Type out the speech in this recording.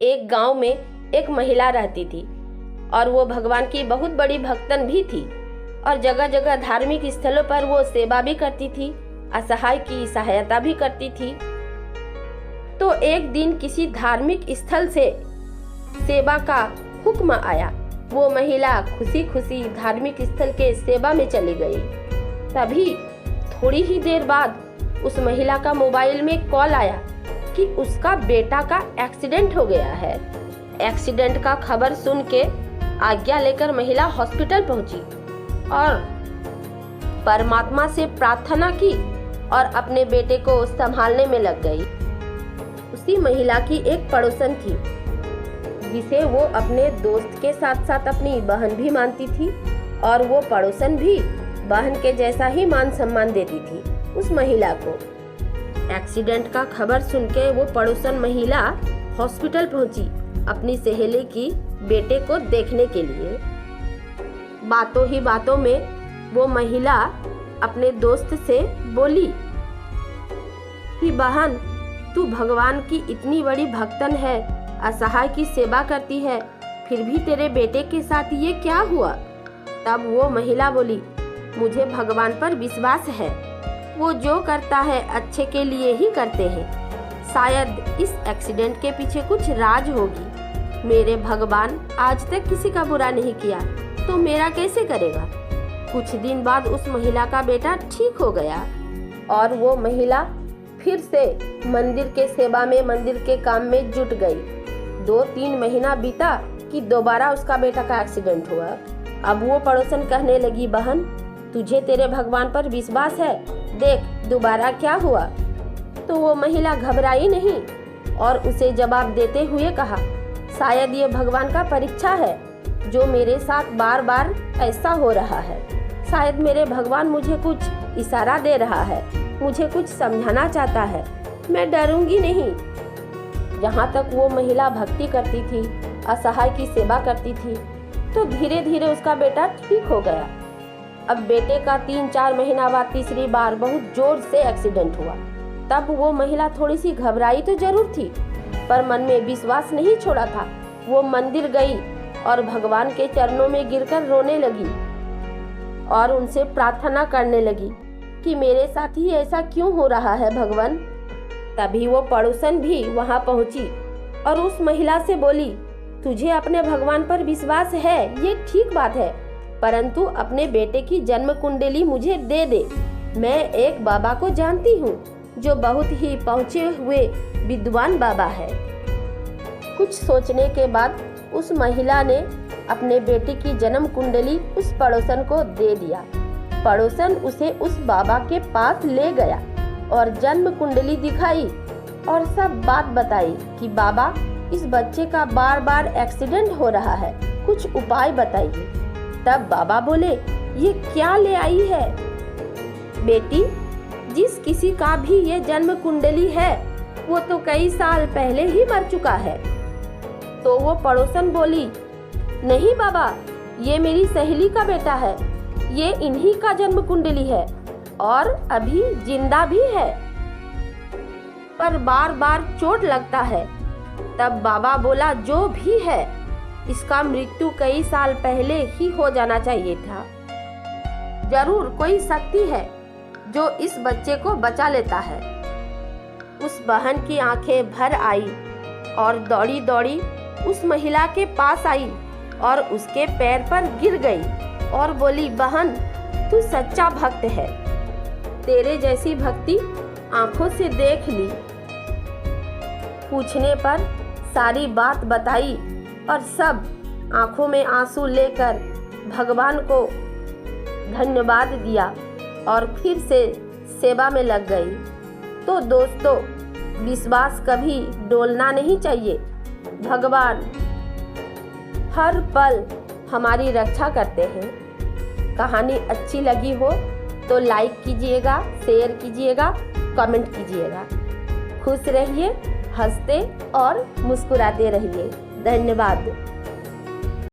एक गांव में एक महिला रहती थी और वो भगवान की बहुत बड़ी भक्तन भी थी और जगह जगह धार्मिक स्थलों पर वो सेवा भी करती थी, असहाय की सहायता भी करती थी। तो एक दिन किसी धार्मिक स्थल से सेवा का हुक्म आया। वो महिला खुशी खुशी धार्मिक स्थल के सेवा में चली गई। तभी थोड़ी ही देर बाद उस महिला का मोबाइल में कॉल आया कि उसका बेटा का एक्सीडेंट हो गया है। एक्सीडेंट का खबर सुन के आज्ञा लेकर महिला हॉस्पिटल पहुंची और परमात्मा से प्रार्थना की और अपने बेटे को संभालने में लग गई। उसी महिला की एक पड़ोसन थी जिसे वो अपने दोस्त के साथ साथ अपनी बहन भी मानती थी और वो पड़ोसन भी बहन के जैसा ही मान सम्मान देती थी उस महिला को। एक्सीडेंट का खबर सुन के वो पड़ोसन महिला हॉस्पिटल पहुंची अपनी सहेली की बेटे को देखने के लिए। बातों ही बातों में वो महिला अपने दोस्त से बोली कि बहन, तू भगवान की इतनी बड़ी भक्तन है, असहाय की सेवा करती है, फिर भी तेरे बेटे के साथ ये क्या हुआ? तब वो महिला बोली, मुझे भगवान पर विश्वास है, वो जो करता है अच्छे के लिए ही करते हैं। शायद इस एक्सीडेंट के पीछे कुछ राज होगी। मेरे भगवान आज तक किसी का बुरा नहीं किया, तो मेरा कैसे करेगा? कुछ दिन बाद उस महिला का बेटा ठीक हो गया और वो महिला फिर से मंदिर के सेवा में, मंदिर के काम में जुट गई। 2-3 महीना बीता कि दोबारा उसका बेटा का एक्सीडेंट हुआ। अब वो पड़ोसन कहने लगी, बहन, तुझे तेरे भगवान पर विश्वास है, देख दोबारा क्या हुआ। तो वो महिला घबराई नहीं और उसे जवाब देते हुए कहा, शायद ये भगवान का परीक्षा है जो मेरे साथ बार बार ऐसा हो रहा है। शायद मेरे भगवान मुझे कुछ इशारा दे रहा है, मुझे कुछ समझाना चाहता है। मैं डरूंगी नहीं। जहाँ तक वो महिला भक्ति करती थी, असहाय की सेवा करती थी, तो धीरे धीरे उसका बेटा ठीक हो गया। अब बेटे का 3-4 महीना बाद तीसरी बार बहुत जोर से एक्सीडेंट हुआ। तब वो महिला थोड़ी सी घबराई तो जरूर थी, पर मन में विश्वास नहीं छोड़ा था। वो मंदिर गई और भगवान के चरणों में गिरकर रोने लगी और उनसे प्रार्थना करने लगी कि मेरे साथ ही ऐसा क्यों हो रहा है भगवान। तभी वो पड़ोसन भी वहां पहुंची और उस महिला से बोली, तुझे अपने भगवान पर विश्वास है, ये ठीक बात है, परंतु अपने बेटे की जन्म कुंडली मुझे दे दे। मैं एक बाबा को जानती हूँ जो बहुत ही पहुँचे हुए विद्वान बाबा है। कुछ सोचने के बाद उस महिला ने अपने बेटे की जन्म कुंडली उस पड़ोसन को दे दिया। पड़ोसन उसे उस बाबा के पास ले गया और जन्म कुंडली दिखाई और सब बात बताई कि बाबा, इस बच्चे का बार बार एक्सीडेंट हो रहा है, कुछ उपाय बताइए। तब बाबा बोले, ये क्या ले आई है बेटी? जिस किसी का भी ये जन्म कुंडली है वो तो कई साल पहले ही मर चुका है। तो वो पड़ोसन बोली, नहीं बाबा, ये मेरी सहेली का बेटा है, ये इन्हीं का जन्म कुंडली है और अभी जिंदा भी है, पर बार बार चोट लगता है। तब बाबा बोला, जो भी है इसका मृत्यु कई साल पहले ही हो जाना चाहिए था। जरूर कोई शक्ति है जो इस बच्चे को बचा लेता है। उस बहन की आंखें भर आई और दौड़ी दौड़ी उस महिला के पास आई और उसके पैर पर गिर गई और बोली, बहन, तू सच्चा भक्त है, तेरे जैसी भक्ति आंखों से देख ली। पूछने पर सारी बात बताई और सब आंखों में आंसू लेकर भगवान को धन्यवाद दिया और फिर से सेवा में लग गई। तो दोस्तों, विश्वास कभी डोलना नहीं चाहिए। भगवान हर पल हमारी रक्षा करते हैं। कहानी अच्छी लगी हो तो लाइक कीजिएगा, शेयर कीजिएगा, कमेंट कीजिएगा। खुश रहिए, हंसते और मुस्कुराते रहिए। धन्यवाद।